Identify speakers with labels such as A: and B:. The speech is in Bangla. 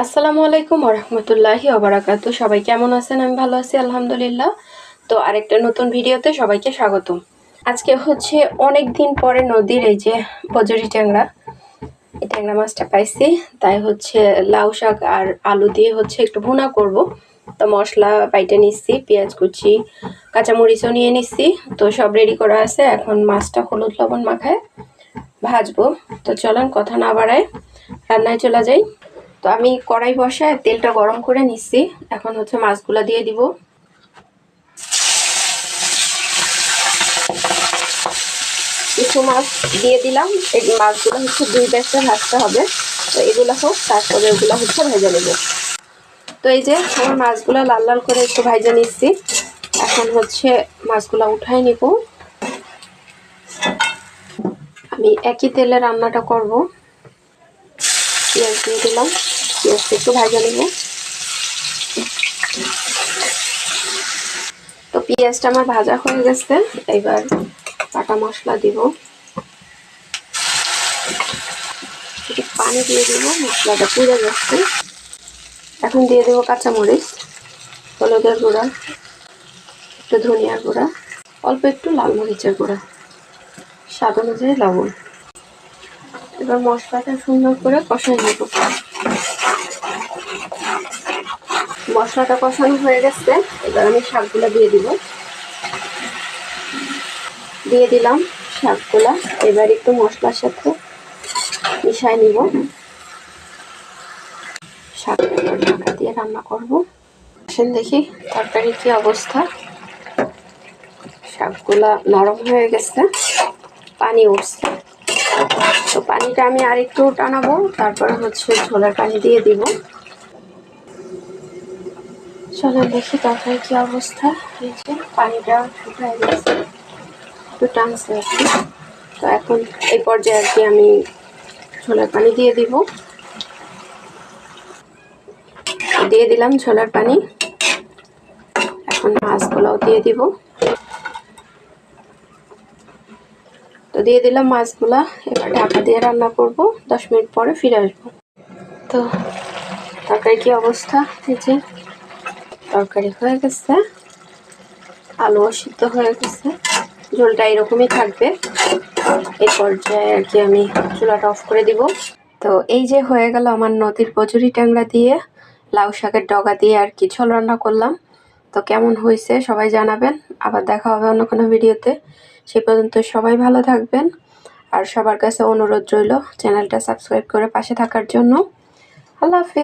A: আসসালামু আলাইকুম ওরহমতুল্লাহি ওবারাকাতু। সবাই কেমন আছেন? আমি ভালো আছি আলহামদুলিল্লাহ। তো আরেকটা নতুন ভিডিওতে সবাইকে স্বাগতম। আজকে হচ্ছে অনেক দিন পরে নদীর এই যে বজরি ট্যাংরা, এই ট্যাংরা মাছটা পাইছি, তাই হচ্ছে লাউ শাক আর আলু দিয়ে হচ্ছে একটু ভুনা করব। তো মশলা বাইটে নিচ্ছি, পেঁয়াজ কুচি, কাঁচামরিচও নিয়ে নিচ্ছি। তো সব রেডি করা আছে, এখন মাছটা হলুদ লবণ মাখায় ভাজবো। তো চলেন কথা না বাড়ায় রান্নায় চলে যাই। তো আমি কড়াই বসায় তেলটা গরম করে নিচ্ছি। এখন হচ্ছে মাছগুলো দিয়ে দিব। কিছু মাছ দিয়ে দিলাম, এই মাছগুলো হচ্ছে দুই ব্যাচে ভাজতে হবে। তো এগুলো হোক, তারপরে ওগুলো হচ্ছে ভেজে নেব। তো এই যে আমার মাছগুলো লাল লাল করে একটু ভেজে নিচ্ছি। এখন হচ্ছে মাছগুলো উঠাই নিব। আমি একই তেলে রান্নাটা করব। পেঁয়াজ দিয়ে দিলাম, পেঁয়াজটা একটু ভেজে নেব। তো পেঁয়াজটা আমার ভাজা হয়ে গেছে, এবার বাটা মশলা দিব, একটু পানি দিয়ে দিব, মশলাটা পুড়ে যাচ্ছে। এখন দিয়ে দেবো কাঁচামরিচ, হলুদের গুঁড়া, একটু ধনিয়ার গুঁড়া, অল্প একটু লাল মরিচের গুঁড়া, স্বাদ অনুযায়ী লবণ। এবার মশলাটা সুন্দর করে কষাই নেব। মশলাটা কষানো হয়ে গেছে, এবার আমি শাকগুলো দিয়ে দিব। দিয়ে দিলাম শাকগুলা, এবার একটু মশলার সাথে মিশাই নিব। শাকটা ঢাকা দিয়ে রান্না করব। আসেন দেখি তরকারির কি অবস্থা। শাকগুলা নরম হয়ে গেছে, পানি উঠছে। তো পানিটা আমি আরেকটু টানাবো, তারপরে হচ্ছে ঝোলের পানি দিয়ে দিব। চলেন দেখি তরকারির কি অবস্থা। এই যে পানিটা শুকিয়ে গেছে, একটু টানছে আর কি। তো এখন এই পর্যায়ে আর কি আমি ঝোলের পানি দিয়ে দিব। দিয়ে দিলাম ঝোলের পানি। এখন মাছগুলোও দিয়ে দিব। তো দিয়ে দিলাম মাছগুলা, এবার ঢাকা দিয়ে রান্না করব। 10 মিনিট পরে ফিরে আসবো। তো তরকারি কি অবস্থা, এই যে তরকারি হয়ে গেছে, আলুও সিদ্ধ হয়ে গেছে, ঝোলটা এরকমই থাকবে। এই পর্যায়ে আর কি আমি চুলাটা অফ করে দিব। তো এই যে হয়ে গেল আমার নদীর বজরি ট্যাংরা দিয়ে লাউ শাকের ডগা দিয়ে আর কি ঝোল রান্না করলাম। তো কেমন হয়েছে সবাই জানাবেন। আবার দেখা হবে অন্য কোনো ভিডিওতে। সে পর্যন্ত সবাই ভালো থাকবেন। আর সবার কাছে অনুরোধ রইল চ্যানেলটা সাবস্ক্রাইব করে পাশে থাকার জন্য। আল্লাহ হাফেজ।